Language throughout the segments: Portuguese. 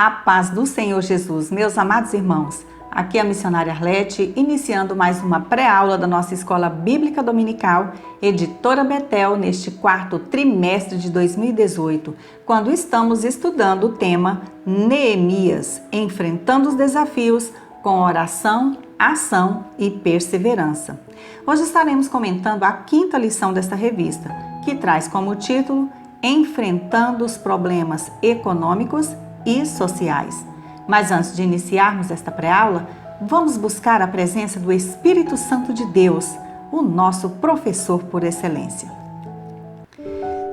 A paz do Senhor Jesus, meus amados irmãos. Aqui é a missionária Arlete, iniciando mais uma pré-aula da nossa Escola Bíblica Dominical, Editora Betel, neste quarto trimestre de 2018, quando estamos estudando o tema Neemias, enfrentando os desafios com oração, ação e perseverança. Hoje estaremos comentando a quinta lição desta revista, que traz como título Enfrentando os problemas econômicos e sociais. Mas antes de iniciarmos esta pré-aula, vamos buscar a presença do Espírito Santo de Deus, o nosso professor por excelência.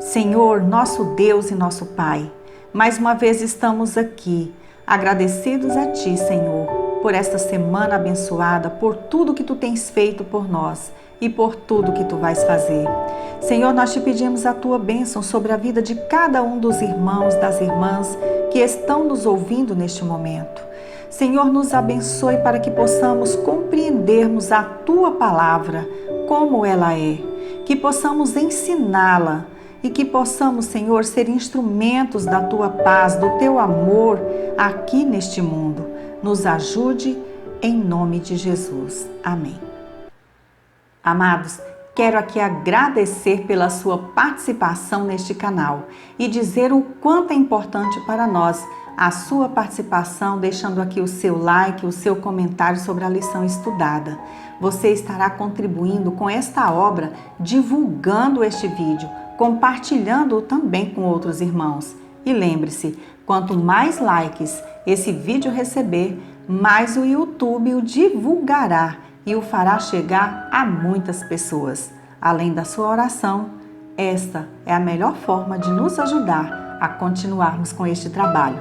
Senhor, nosso Deus e nosso Pai, mais uma vez estamos aqui, agradecidos a Ti, Senhor, por esta semana abençoada, por tudo que Tu tens feito por nós e por tudo que Tu vais fazer. Senhor, nós Te pedimos a Tua bênção sobre a vida de cada um dos irmãos, das irmãs que estão nos ouvindo neste momento. Senhor, nos abençoe para que possamos compreendermos a Tua palavra como ela é, que possamos ensiná-la e que possamos, Senhor, ser instrumentos da Tua paz, do Teu amor aqui neste mundo. Nos ajude em nome de Jesus. Amém. Amados, quero aqui agradecer pela sua participação neste canal e dizer o quanto é importante para nós a sua participação, deixando aqui o seu like, o seu comentário sobre a lição estudada. Você estará contribuindo com esta obra, divulgando este vídeo, compartilhando-o também com outros irmãos. E lembre-se, quanto mais likes esse vídeo receber, mais o YouTube o divulgará e o fará chegar a muitas pessoas. Além da sua oração, esta é a melhor forma de nos ajudar a continuarmos com este trabalho.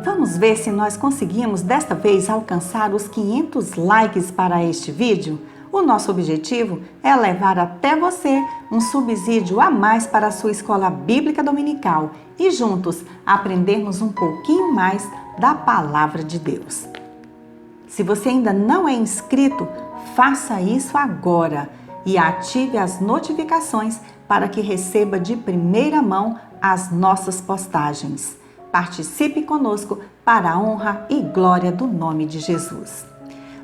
Vamos ver se nós conseguimos desta vez alcançar os 500 likes para este vídeo? O nosso objetivo é levar até você um subsídio a mais para a sua escola bíblica dominical e juntos aprendermos um pouquinho mais da palavra de Deus. Se você ainda não é inscrito, faça isso agora e ative as notificações para que receba de primeira mão as nossas postagens. Participe conosco para a honra e glória do nome de Jesus.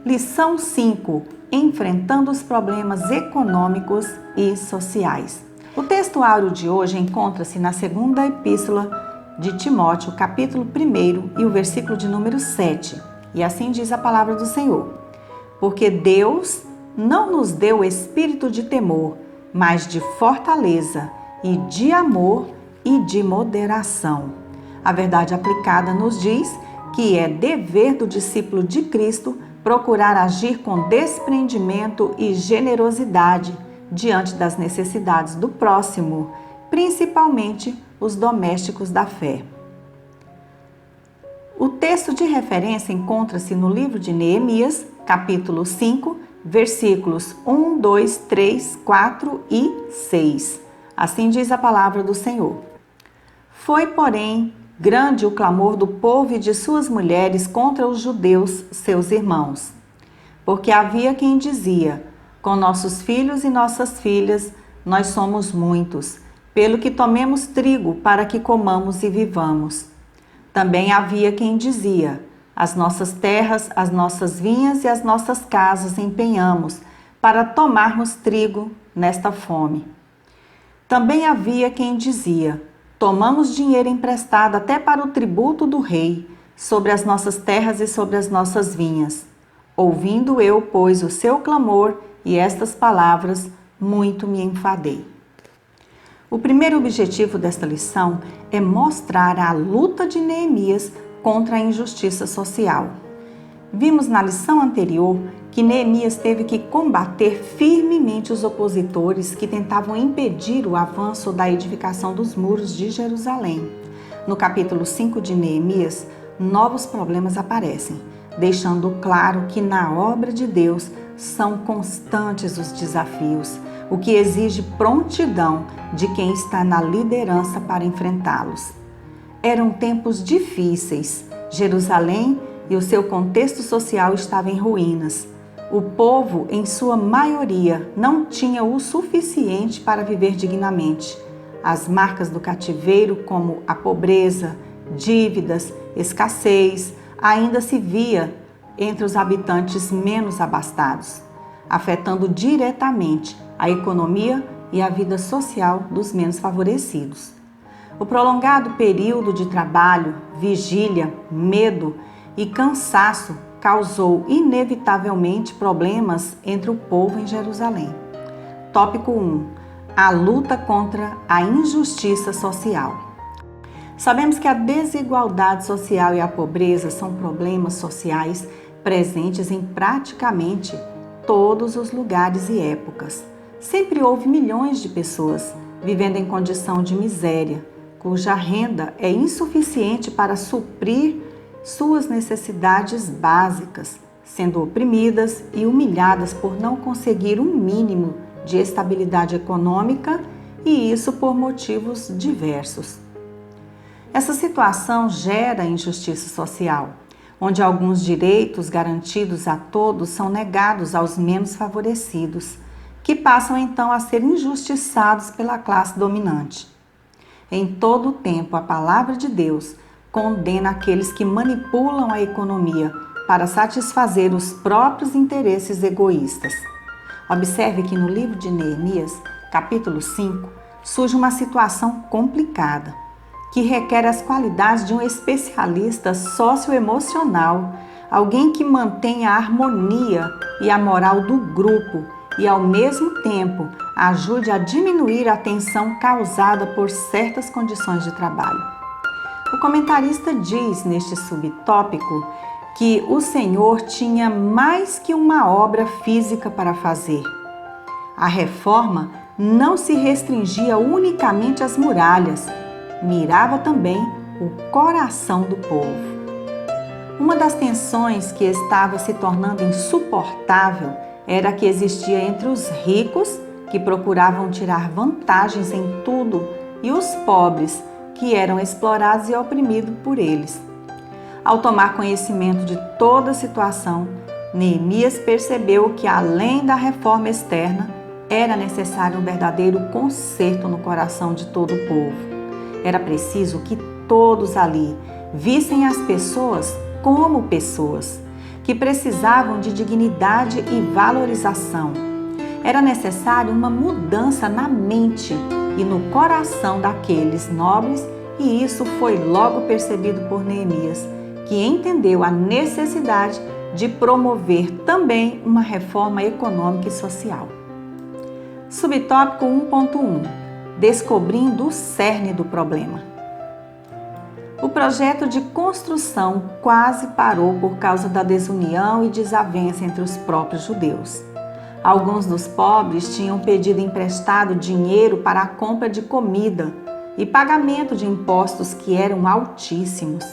Lição 5. Enfrentando os problemas econômicos e sociais. O texto áureo de hoje encontra-se na segunda epístola de Timóteo, capítulo 1 e o versículo de número 7. E assim diz a palavra do Senhor. Porque Deus não nos deu espírito de temor, mas de fortaleza e de amor e de moderação. A verdade aplicada nos diz que é dever do discípulo de Cristo procurar agir com desprendimento e generosidade diante das necessidades do próximo, principalmente os domésticos da fé. O texto de referência encontra-se no livro de Neemias, capítulo 5, versículos 1, 2, 3, 4 e 6. Assim diz a palavra do Senhor. Foi, porém, grande o clamor do povo e de suas mulheres contra os judeus, seus irmãos. Porque havia quem dizia, com nossos filhos e nossas filhas, nós somos muitos, pelo que tomemos trigo para que comamos e vivamos. Também havia quem dizia, as nossas terras, as nossas vinhas e as nossas casas empenhamos para tomarmos trigo nesta fome. Também havia quem dizia, tomamos dinheiro emprestado até para o tributo do rei, sobre as nossas terras e sobre as nossas vinhas. Ouvindo eu, pois, o seu clamor e estas palavras, muito me enfadei. O primeiro objetivo desta lição é mostrar a luta de Neemias contra a injustiça social. Vimos na lição anterior que Neemias teve que combater firmemente os opositores que tentavam impedir o avanço da edificação dos muros de Jerusalém. No capítulo 5 de Neemias, novos problemas aparecem, deixando claro que na obra de Deus são constantes os desafios, o que exige prontidão de quem está na liderança para enfrentá-los. Eram tempos difíceis. Jerusalém e o seu contexto social estavam em ruínas. O povo, em sua maioria, não tinha o suficiente para viver dignamente. As marcas do cativeiro, como a pobreza dívidas, escassez ainda se via entre os habitantes menos abastados, afetando diretamente a economia e a vida social dos menos favorecidos. O prolongado período de trabalho, vigília, medo e cansaço causou inevitavelmente problemas entre o povo em Jerusalém. Tópico 1. A luta contra a injustiça social. Sabemos que a desigualdade social e a pobreza são problemas sociais presentes em praticamente todos os lugares e épocas. Sempre houve milhões de pessoas vivendo em condição de miséria, cuja renda é insuficiente para suprir suas necessidades básicas, sendo oprimidas e humilhadas por não conseguir um mínimo de estabilidade econômica, e isso por motivos diversos. Essa situação gera injustiça social, onde alguns direitos garantidos a todos são negados aos menos favorecidos, que passam então a ser injustiçados pela classe dominante. Em todo o tempo, a palavra de Deus condena aqueles que manipulam a economia para satisfazer os próprios interesses egoístas. Observe que no livro de Neemias, capítulo 5, surge uma situação complicada, que requer as qualidades de um especialista socioemocional, alguém que mantenha a harmonia e a moral do grupo e, ao mesmo tempo, ajude a diminuir a tensão causada por certas condições de trabalho. O comentarista diz neste subtópico que o Senhor tinha mais que uma obra física para fazer. A reforma não se restringia unicamente às muralhas, mirava também o coração do povo. Uma das tensões que estava se tornando insuportável era a que existia entre os ricos, que procuravam tirar vantagens em tudo, e os pobres, que eram explorados e oprimidos por eles. Ao tomar conhecimento de toda a situação, Neemias percebeu que, além da reforma externa, era necessário um verdadeiro conserto no coração de todo o povo. Era preciso que todos ali vissem as pessoas como pessoas, que precisavam de dignidade e valorização. Era necessário uma mudança na mente e no coração daqueles nobres, e isso foi logo percebido por Neemias, que entendeu a necessidade de promover também uma reforma econômica e social. Subtópico 1.1. Descobrindo o cerne do problema. O projeto de construção quase parou por causa da desunião e desavença entre os próprios judeus. Alguns dos pobres tinham pedido emprestado dinheiro para a compra de comida e pagamento de impostos que eram altíssimos.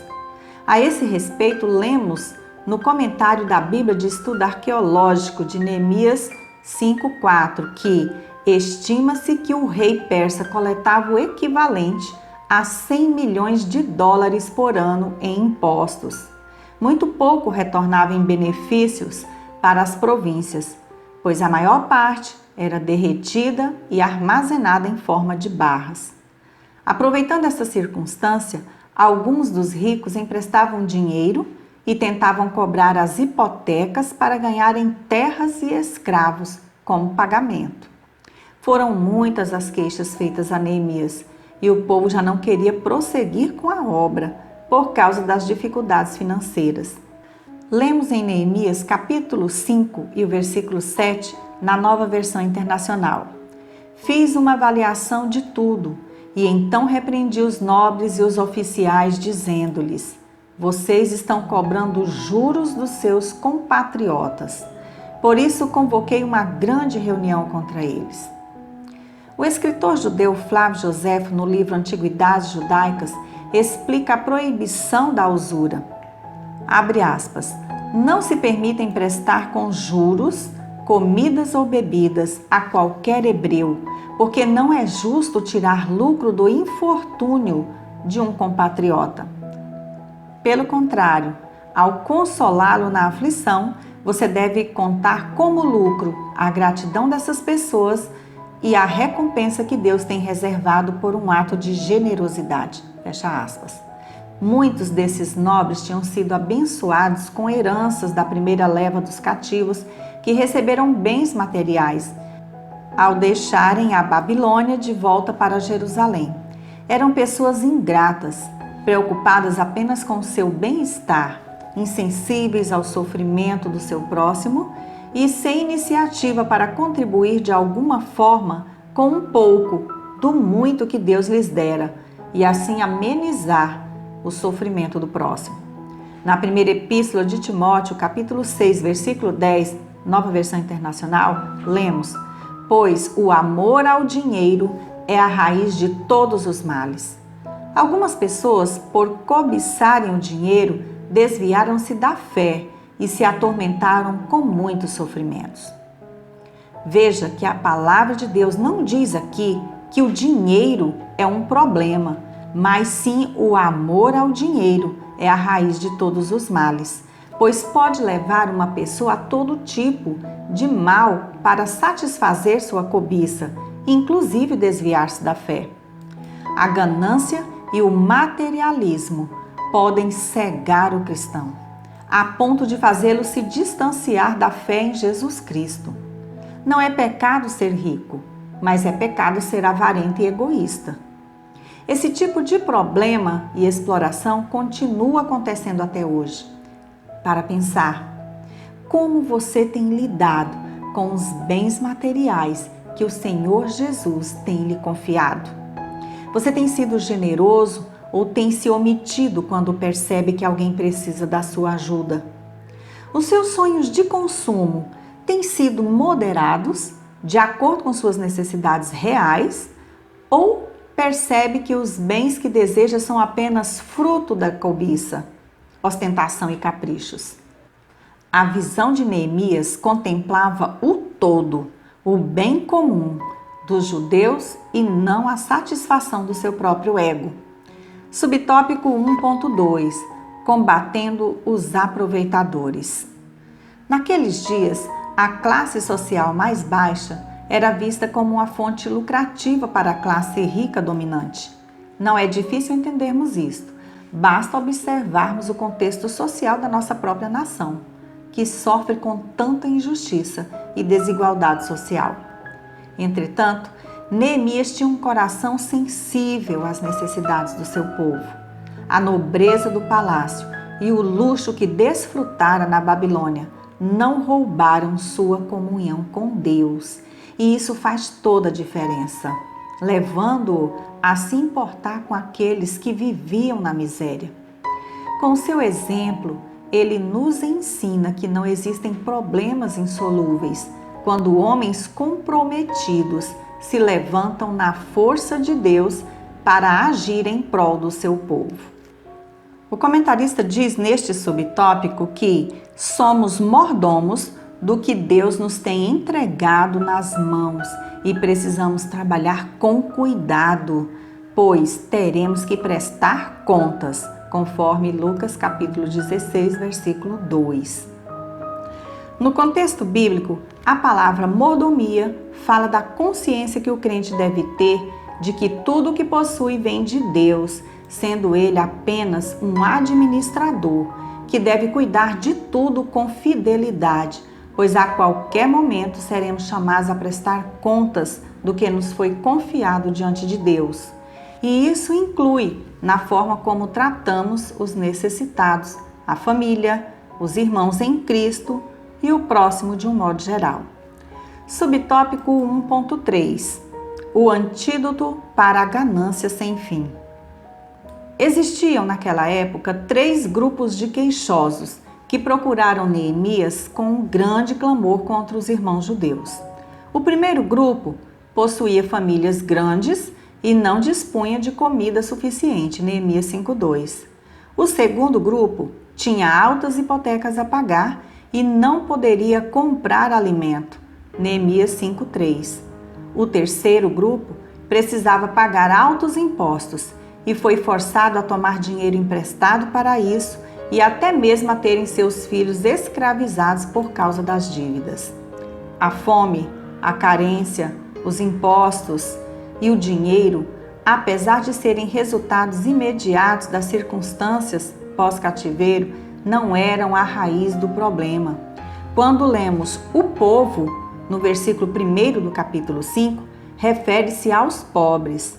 A esse respeito, lemos no comentário da Bíblia de Estudo Arqueológico de Neemias 5:4 que estima-se que o rei persa coletava o equivalente a 100 milhões de dólares por ano em impostos. Muito pouco retornava em benefícios para as províncias, pois a maior parte era derretida e armazenada em forma de barras. Aproveitando essa circunstância, alguns dos ricos emprestavam dinheiro e tentavam cobrar as hipotecas para ganharem terras e escravos como pagamento. Foram muitas as queixas feitas a Neemias e o povo já não queria prosseguir com a obra por causa das dificuldades financeiras. Lemos em Neemias capítulo 5 e o versículo 7 na Nova Versão Internacional. Fiz uma avaliação de tudo e então repreendi os nobres e os oficiais, dizendo-lhes: vocês estão cobrando juros dos seus compatriotas. Por isso convoquei uma grande reunião contra eles. O escritor judeu Flávio Joséfo, no livro Antiguidades Judaicas, explica a proibição da usura. Abre aspas. Não se permite emprestar com juros, comidas ou bebidas a qualquer hebreu, porque não é justo tirar lucro do infortúnio de um compatriota. Pelo contrário, ao consolá-lo na aflição, você deve contar como lucro a gratidão dessas pessoas e a recompensa que Deus tem reservado por um ato de generosidade. Fecha aspas. Muitos desses nobres tinham sido abençoados com heranças da primeira leva dos cativos, que receberam bens materiais ao deixarem a Babilônia de volta para Jerusalém. Eram pessoas ingratas, preocupadas apenas com seu bem-estar, insensíveis ao sofrimento do seu próximo e sem iniciativa para contribuir de alguma forma com um pouco do muito que Deus lhes dera e assim amenizar o sofrimento do próximo. Na primeira epístola de Timóteo, capítulo 6, versículo 10, Nova Versão Internacional, lemos: pois o amor ao dinheiro é a raiz de todos os males. Algumas pessoas, por cobiçarem o dinheiro, desviaram-se da fé e se atormentaram com muitos sofrimentos. Veja que a palavra de Deus não diz aqui que o dinheiro é um problema, mas sim o amor ao dinheiro é a raiz de todos os males, pois pode levar uma pessoa a todo tipo de mal para satisfazer sua cobiça, inclusive desviar-se da fé. A ganância e o materialismo podem cegar o cristão, a ponto de fazê-lo se distanciar da fé em Jesus Cristo. Não é pecado ser rico, mas é pecado ser avarento e egoísta. Esse tipo de problema e exploração continua acontecendo até hoje. Para pensar, como você tem lidado com os bens materiais que o Senhor Jesus tem lhe confiado? Você tem sido generoso ou tem se omitido quando percebe que alguém precisa da sua ajuda? Os seus sonhos de consumo têm sido moderados de acordo com suas necessidades reais ou percebe que os bens que deseja são apenas fruto da cobiça, ostentação e caprichos? A visão de Neemias contemplava o todo, o bem comum dos judeus e não a satisfação do seu próprio ego. Subtópico 1.2: Combatendo os aproveitadores. Naqueles dias, a classe social mais baixa era vista como uma fonte lucrativa para a classe rica dominante. Não é difícil entendermos isto. Basta observarmos o contexto social da nossa própria nação, que sofre com tanta injustiça e desigualdade social. Entretanto, Neemias tinha um coração sensível às necessidades do seu povo. A nobreza do palácio e o luxo que desfrutara na Babilônia não roubaram sua comunhão com Deus. E isso faz toda a diferença, levando-o a se importar com aqueles que viviam na miséria. Com seu exemplo, ele nos ensina que não existem problemas insolúveis quando homens comprometidos se levantam na força de Deus para agir em prol do seu povo. O comentarista diz neste subtópico que somos mordomos do que Deus nos tem entregado nas mãos e precisamos trabalhar com cuidado, pois teremos que prestar contas, conforme Lucas capítulo 16, versículo 2. No contexto bíblico, a palavra mordomia fala da consciência que o crente deve ter de que tudo o que possui vem de Deus, sendo ele apenas um administrador, que deve cuidar de tudo com fidelidade, pois a qualquer momento seremos chamados a prestar contas do que nos foi confiado diante de Deus. E isso inclui na forma como tratamos os necessitados, a família, os irmãos em Cristo e o próximo de um modo geral. Subtópico 1.3: O antídoto para a ganância sem fim. Existiam naquela época 3 grupos de queixosos que procuraram Neemias com um grande clamor contra os irmãos judeus. O primeiro grupo possuía famílias grandes e não dispunha de comida suficiente, Neemias 5.2. O segundo grupo tinha altas hipotecas a pagar e não poderia comprar alimento, Neemias 5.3. O terceiro grupo precisava pagar altos impostos e foi forçado a tomar dinheiro emprestado para isso e até mesmo a terem seus filhos escravizados por causa das dívidas. A fome, a carência, os impostos e o dinheiro apesar de serem resultados imediatos das circunstâncias pós-cativeiro, não eram a raiz do problema. Quando lemos o povo, no versículo 1 do capítulo 5, refere-se aos pobres.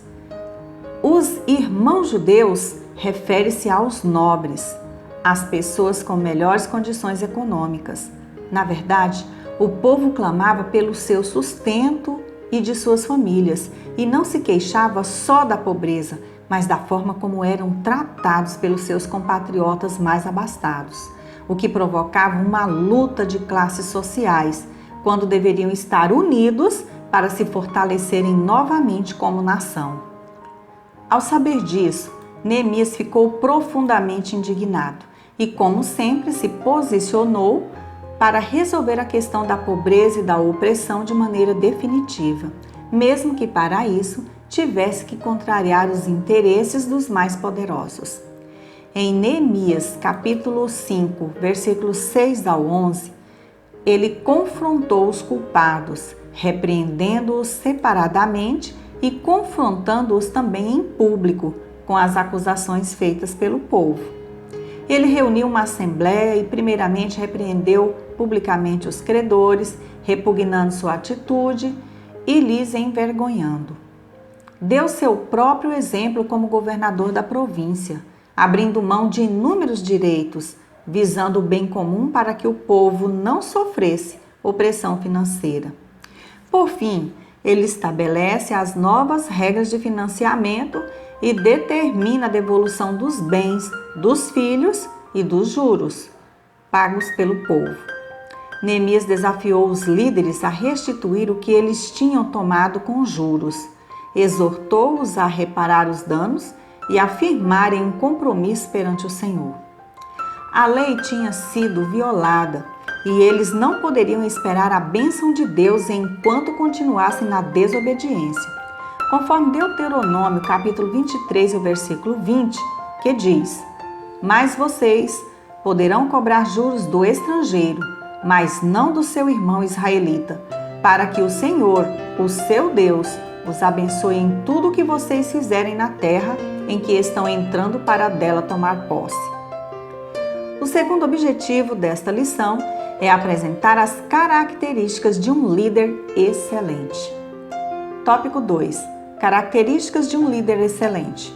Os irmãos judeus refere-se aos nobres, às pessoas com melhores condições econômicas. Na verdade, o povo clamava pelo seu sustento e de suas famílias, e não se queixava só da pobreza, mas da forma como eram tratados pelos seus compatriotas mais abastados, o que provocava uma luta de classes sociais, quando deveriam estar unidos para se fortalecerem novamente como nação. Ao saber disso, Neemias ficou profundamente indignado e, como sempre, se posicionou para resolver a questão da pobreza e da opressão de maneira definitiva, mesmo que para isso tivesse que contrariar os interesses dos mais poderosos. Em Neemias, capítulo 5, versículos 6 ao 11, ele confrontou os culpados, repreendendo-os separadamente e confrontando-os também em público com as acusações feitas pelo povo. Ele reuniu uma assembleia e primeiramente repreendeu publicamente os credores, repugnando sua atitude e lhes envergonhando. Deu seu próprio exemplo como governador da província, abrindo mão de inúmeros direitos, visando o bem comum para que o povo não sofresse opressão financeira. Por fim, ele estabelece as novas regras de financiamento e determina a devolução dos bens, dos filhos e dos juros pagos pelo povo. Neemias desafiou os líderes a restituir o que eles tinham tomado com juros, exortou-os a reparar os danos e a firmarem um compromisso perante o Senhor. A lei tinha sido violada e eles não poderiam esperar a bênção de Deus enquanto continuassem na desobediência. Conforme Deuteronômio, capítulo 23, o versículo 20, que diz: "Mas vocês poderão cobrar juros do estrangeiro, mas não do seu irmão israelita, para que o Senhor, o seu Deus, os abençoe em tudo o que vocês fizerem na terra em que estão entrando para dela tomar posse." O segundo objetivo desta lição é apresentar as características de um líder excelente. Tópico 2. Características de um líder excelente.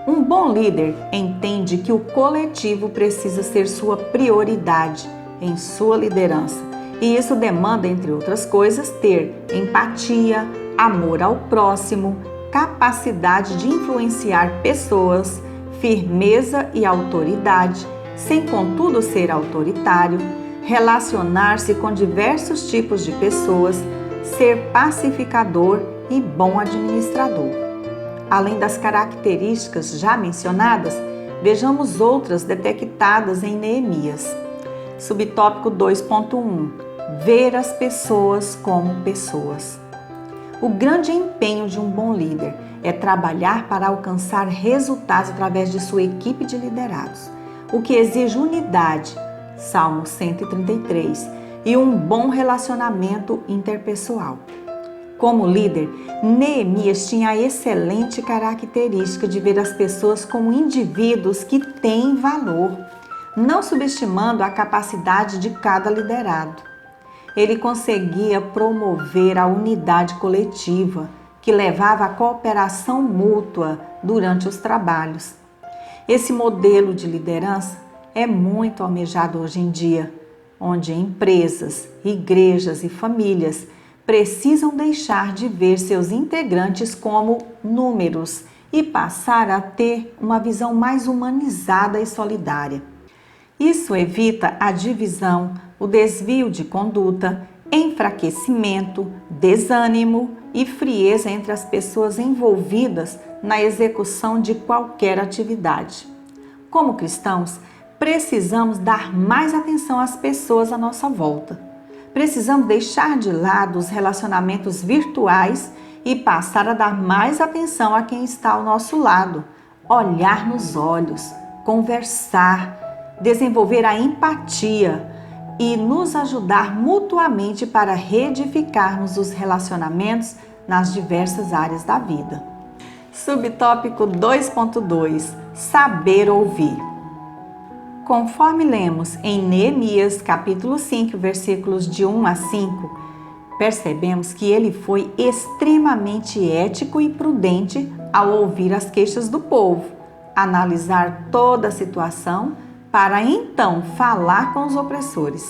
Um bom líder entende que o coletivo precisa ser sua prioridade em sua liderança, e isso demanda, entre outras coisas, ter empatia, amor ao próximo, capacidade de influenciar pessoas, firmeza e autoridade, sem contudo ser autoritário, relacionar-se com diversos tipos de pessoas, ser pacificador e bom administrador. Além das características já mencionadas, vejamos outras detectadas em Neemias. Subtópico 2.1. Ver as pessoas como pessoas. O grande empenho de um bom líder é trabalhar para alcançar resultados através de sua equipe de liderados, o que exige unidade, Salmo 133, e um bom relacionamento interpessoal. Como líder, Neemias tinha a excelente característica de ver as pessoas como indivíduos que têm valor, não subestimando a capacidade de cada liderado. Ele conseguia promover a unidade coletiva, que levava à cooperação mútua durante os trabalhos. Esse modelo de liderança é muito almejado hoje em dia, onde empresas, igrejas e famílias precisam deixar de ver seus integrantes como números e passar a ter uma visão mais humanizada e solidária. Isso evita a divisão, o desvio de conduta, enfraquecimento, desânimo e frieza entre as pessoas envolvidas na execução de qualquer atividade. Como cristãos, precisamos dar mais atenção às pessoas à nossa volta. Precisamos deixar de lado os relacionamentos virtuais e passar a dar mais atenção a quem está ao nosso lado, olhar nos olhos, conversar, desenvolver a empatia e nos ajudar mutuamente para reedificarmos os relacionamentos nas diversas áreas da vida. Subtópico 2.2 Saber ouvir. Conforme lemos em Neemias, capítulo 5, versículos de 1 a 5, percebemos que ele foi extremamente ético e prudente ao ouvir as queixas do povo, analisar toda a situação para então falar com os opressores.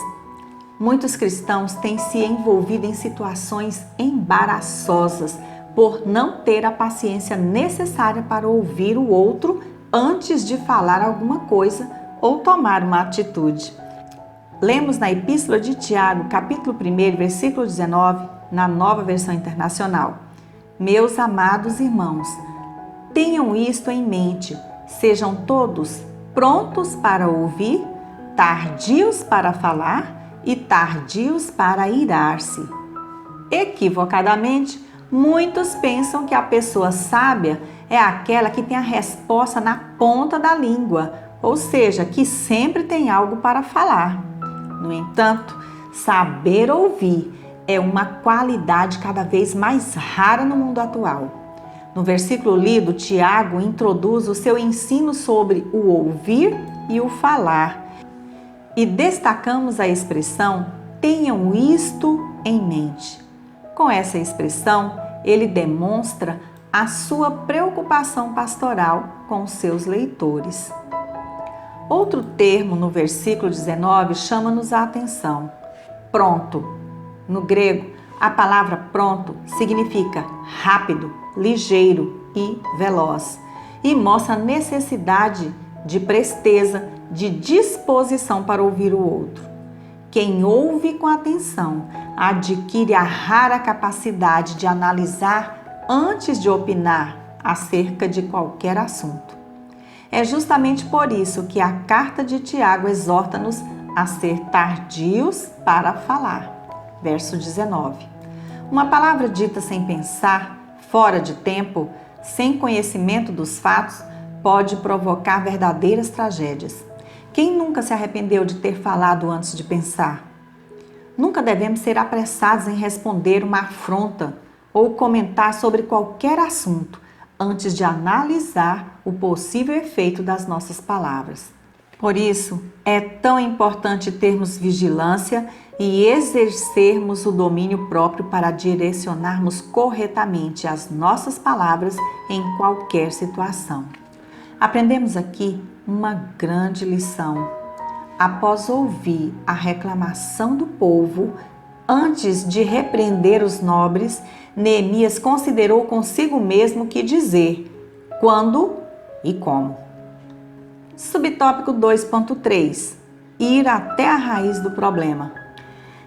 Muitos cristãos têm se envolvido em situações embaraçosas por não ter a paciência necessária para ouvir o outro antes de falar alguma coisa ou tomar uma atitude. Lemos na Epístola de Tiago, capítulo 1, versículo 19, na Nova Versão Internacional. Meus amados irmãos, tenham isto em mente, sejam todos prontos para ouvir, tardios para falar e tardios para irar-se. Equivocadamente, muitos pensam que a pessoa sábia é aquela que tem a resposta na ponta da língua, ou seja, que sempre tem algo para falar. No entanto, saber ouvir é uma qualidade cada vez mais rara no mundo atual. No versículo lido, Tiago introduz o seu ensino sobre o ouvir e o falar. E destacamos a expressão tenham isto em mente. Com essa expressão, ele demonstra a sua preocupação pastoral com os seus leitores. Outro termo no versículo 19 chama-nos a atenção. Pronto. No grego, a palavra pronto significa rápido, ligeiro e veloz e mostra a necessidade de presteza, de disposição para ouvir o outro. Quem ouve com atenção adquire a rara capacidade de analisar antes de opinar acerca de qualquer assunto. É justamente por isso que a carta de Tiago exorta-nos a ser tardios para falar. Verso 19. Uma palavra dita sem pensar, fora de tempo, sem conhecimento dos fatos, pode provocar verdadeiras tragédias. Quem nunca se arrependeu de ter falado antes de pensar? Nunca devemos ser apressados em responder uma afronta ou comentar sobre qualquer assunto antes de analisar o possível efeito das nossas palavras. Por isso, é tão importante termos vigilância e exercermos o domínio próprio para direcionarmos corretamente as nossas palavras em qualquer situação. Aprendemos aqui uma grande lição. Após ouvir a reclamação do povo, antes de repreender os nobres, Neemias considerou consigo mesmo que dizer, quando e como. Subtópico 2.3 Ir até a raiz do problema.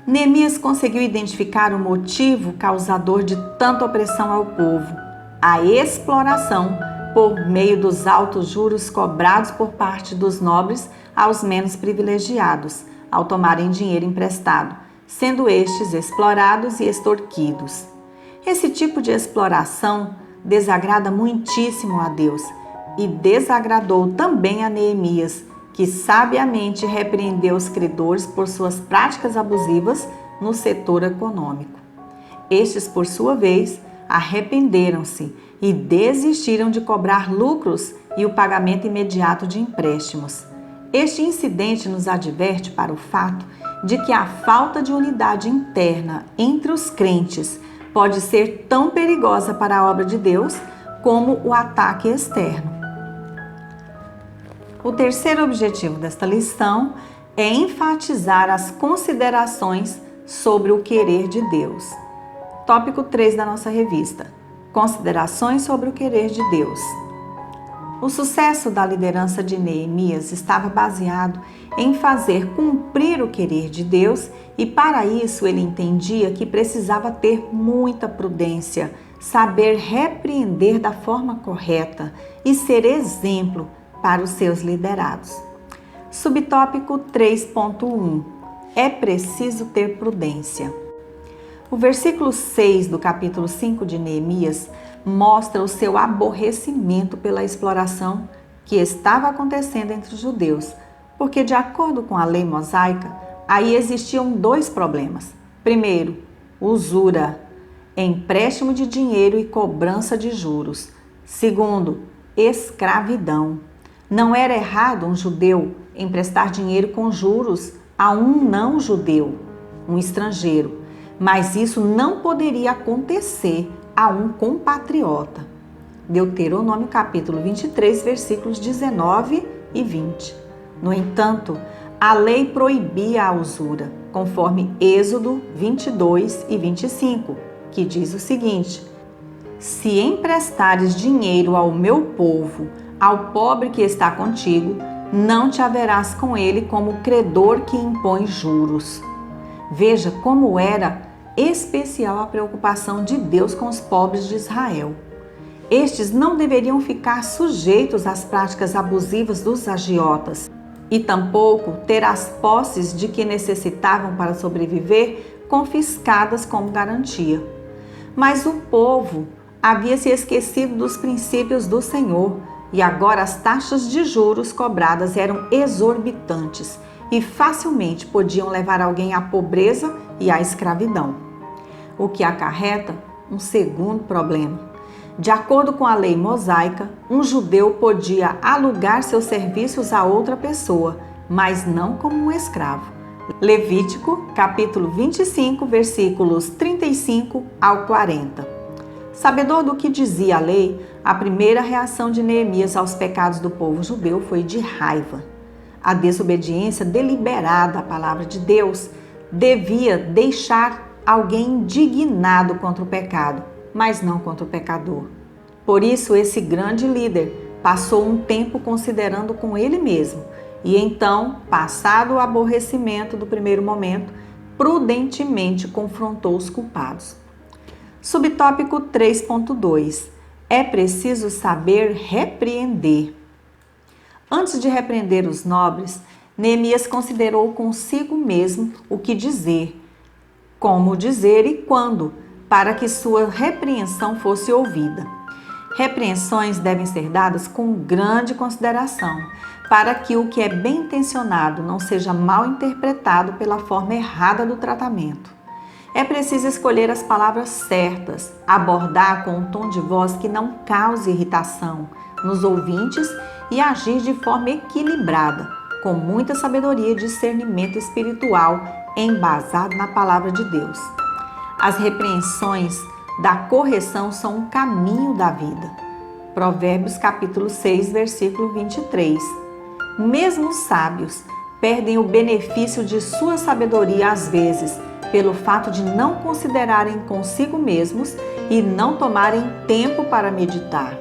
Neemias conseguiu identificar o motivo causador de tanta opressão ao povo, a exploração por meio dos altos juros cobrados por parte dos nobres aos menos privilegiados, ao tomarem dinheiro emprestado, sendo estes explorados e extorquidos. Esse tipo de exploração desagrada muitíssimo a Deus e desagradou também a Neemias, que sabiamente repreendeu os credores por suas práticas abusivas no setor econômico. Estes, por sua vez, arrependeram-se e desistiram de cobrar lucros e o pagamento imediato de empréstimos. Este incidente nos adverte para o fato de que a falta de unidade interna entre os crentes pode ser tão perigosa para a obra de Deus como o ataque externo. O terceiro objetivo desta lição é enfatizar as considerações sobre o querer de Deus. Tópico 3 da nossa revista. Considerações sobre o querer de Deus. O sucesso da liderança de Neemias estava baseado em fazer cumprir o querer de Deus e para isso ele entendia que precisava ter muita prudência, saber repreender da forma correta e ser exemplo para os seus liderados. Subtópico 3.1 É preciso ter prudência. O versículo 6 do capítulo 5 de Neemias mostra o seu aborrecimento pela exploração que estava acontecendo entre os judeus, porque de acordo com a lei mosaica, aí existiam dois problemas. Primeiro, usura, empréstimo de dinheiro e cobrança de juros. Segundo, escravidão. Não era errado um judeu emprestar dinheiro com juros a um não-judeu, um estrangeiro, mas isso não poderia acontecer a um compatriota. Deuteronômio capítulo 23, versículos 19 e 20. No entanto, a lei proibia a usura, conforme Êxodo 22 e 25, que diz o seguinte: se emprestares dinheiro ao meu povo, ao pobre que está contigo, não te haverás com ele como credor que impõe juros. Veja como era especial a preocupação de Deus com os pobres de Israel. Estes não deveriam ficar sujeitos às práticas abusivas dos agiotas e tampouco ter as posses de que necessitavam para sobreviver confiscadas como garantia. Mas o povo havia se esquecido dos princípios do Senhor e agora as taxas de juros cobradas eram exorbitantes e facilmente podiam levar alguém à pobreza e à escravidão. O que acarreta um segundo problema. De acordo com a lei mosaica, um judeu podia alugar seus serviços a outra pessoa, mas não como um escravo. Levítico, capítulo 25, versículos 35 ao 40. Sabedor do que dizia a lei, a primeira reação de Neemias aos pecados do povo judeu foi de raiva. A desobediência deliberada à palavra de Deus devia deixar alguém indignado contra o pecado, mas não contra o pecador. Por isso, esse grande líder passou um tempo considerando com ele mesmo e então, passado o aborrecimento do primeiro momento, prudentemente confrontou os culpados. Subtópico 3.2. É preciso saber repreender. Antes de repreender os nobres, Neemias considerou consigo mesmo o que dizer, como dizer e quando, para que sua repreensão fosse ouvida. Repreensões devem ser dadas com grande consideração, para que o que é bem intencionado não seja mal interpretado pela forma errada do tratamento. É preciso escolher as palavras certas, abordar com um tom de voz que não cause irritação nos ouvintes e agir de forma equilibrada, com muita sabedoria e discernimento espiritual embasado na palavra de Deus. As repreensões da correção são um caminho da vida. Provérbios capítulo 6, versículo 23. Mesmo os sábios perdem o benefício de sua sabedoria às vezes, pelo fato de não considerarem consigo mesmos e não tomarem tempo para meditar.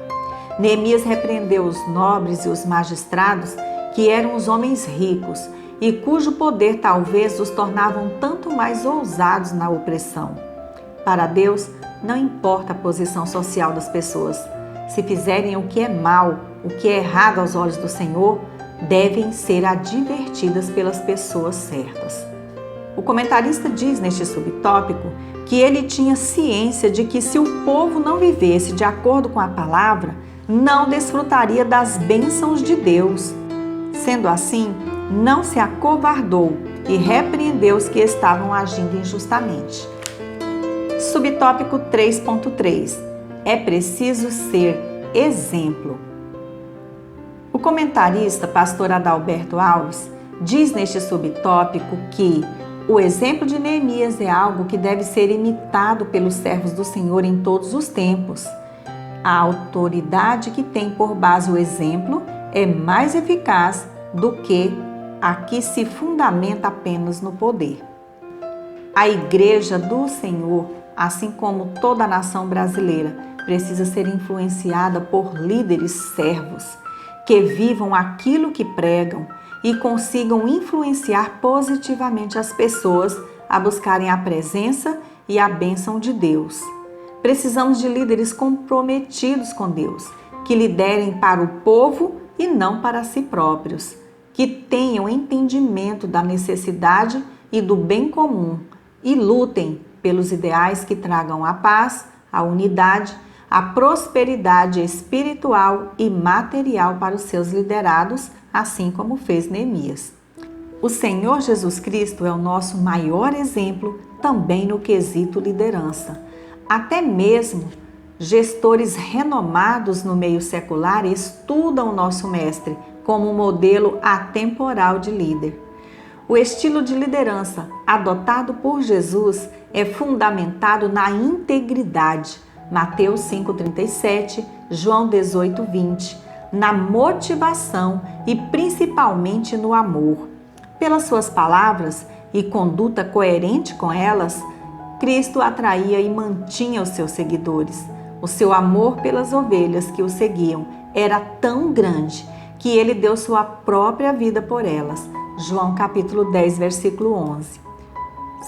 Neemias repreendeu os nobres e os magistrados, que eram os homens ricos e cujo poder talvez os tornavam tanto mais ousados na opressão. Para Deus, não importa a posição social das pessoas. Se fizerem o que é mal, o que é errado aos olhos do Senhor, devem ser advertidas pelas pessoas certas. O comentarista diz neste subtópico que ele tinha ciência de que se o povo não vivesse de acordo com a palavra, não desfrutaria das bênçãos de Deus. Sendo assim, não se acovardou e repreendeu os que estavam agindo injustamente. Subtópico 3.3. É preciso ser exemplo. O comentarista, pastor Adalberto Alves, diz neste subtópico que o exemplo de Neemias é algo que deve ser imitado pelos servos do Senhor em todos os tempos. A autoridade que tem por base o exemplo é mais eficaz do que a que se fundamenta apenas no poder. A Igreja do Senhor, assim como toda a nação brasileira, precisa ser influenciada por líderes servos que vivam aquilo que pregam e consigam influenciar positivamente as pessoas a buscarem a presença e a bênção de Deus. Precisamos de líderes comprometidos com Deus, que liderem para o povo e não para si próprios, que tenham entendimento da necessidade e do bem comum e lutem pelos ideais que tragam a paz, a unidade, a prosperidade espiritual e material para os seus liderados, assim como fez Neemias. O Senhor Jesus Cristo é o nosso maior exemplo também no quesito liderança. Até mesmo Gestores renomados no meio secular estudam o nosso mestre como um modelo atemporal de líder. O estilo de liderança adotado por Jesus é fundamentado na integridade, Mateus 5,37, João 18,20, na motivação e principalmente no amor. Pelas suas palavras e conduta coerente com elas, Cristo atraía e mantinha os seus seguidores. O seu amor pelas ovelhas que o seguiam era tão grande que ele deu sua própria vida por elas. João capítulo 10, versículo 11.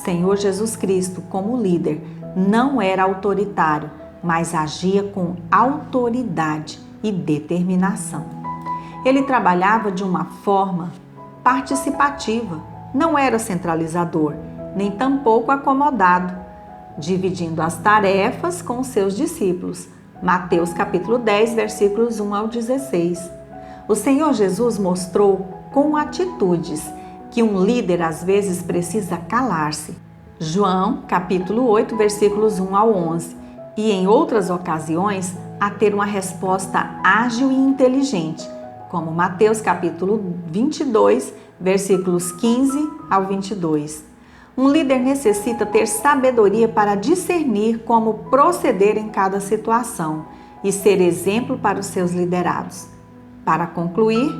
Senhor Jesus Cristo, como líder, não era autoritário, mas agia com autoridade e determinação. Ele trabalhava de uma forma participativa, não era centralizador, nem tampouco acomodado, dividindo as tarefas com seus discípulos. Mateus capítulo 10, versículos 1 ao 16. O Senhor Jesus mostrou com atitudes que um líder às vezes precisa calar-se. João capítulo 8, versículos 1 ao 11. E em outras ocasiões, a ter uma resposta ágil e inteligente, como Mateus capítulo 22, versículos 15 ao 22. Um líder necessita ter sabedoria para discernir como proceder em cada situação e ser exemplo para os seus liderados. Para concluir,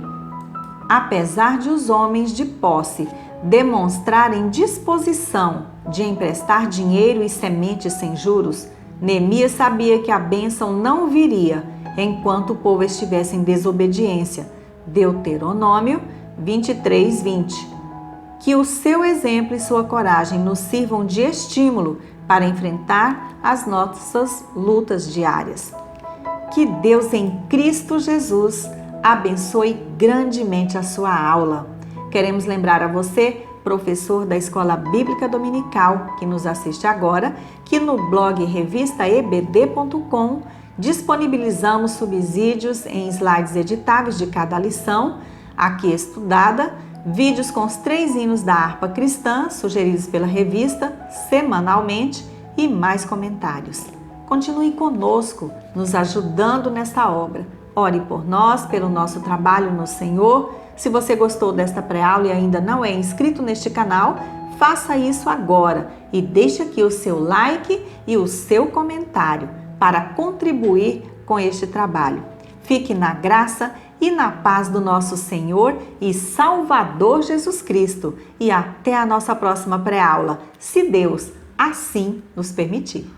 apesar de os homens de posse demonstrarem disposição de emprestar dinheiro e sementes sem juros, Neemias sabia que a bênção não viria enquanto o povo estivesse em desobediência. Deuteronômio 23, 20. Que o seu exemplo e sua coragem nos sirvam de estímulo para enfrentar as nossas lutas diárias. Que Deus em Cristo Jesus abençoe grandemente a sua aula. Queremos lembrar a você, professor da Escola Bíblica Dominical, que nos assiste agora, que no blog revistaebd.com disponibilizamos subsídios em slides editáveis de cada lição, aqui estudada, vídeos com os 3 hinos da harpa cristã, sugeridos pela revista, semanalmente, e mais comentários. Continue conosco, nos ajudando nesta obra. Ore por nós, pelo nosso trabalho no Senhor. Se você gostou desta pré-aula e ainda não é inscrito neste canal, faça isso agora e deixe aqui o seu like e o seu comentário para contribuir com este trabalho. Fique na graça e na paz do nosso Senhor e Salvador Jesus Cristo. E até a nossa próxima pré-aula, se Deus assim nos permitir.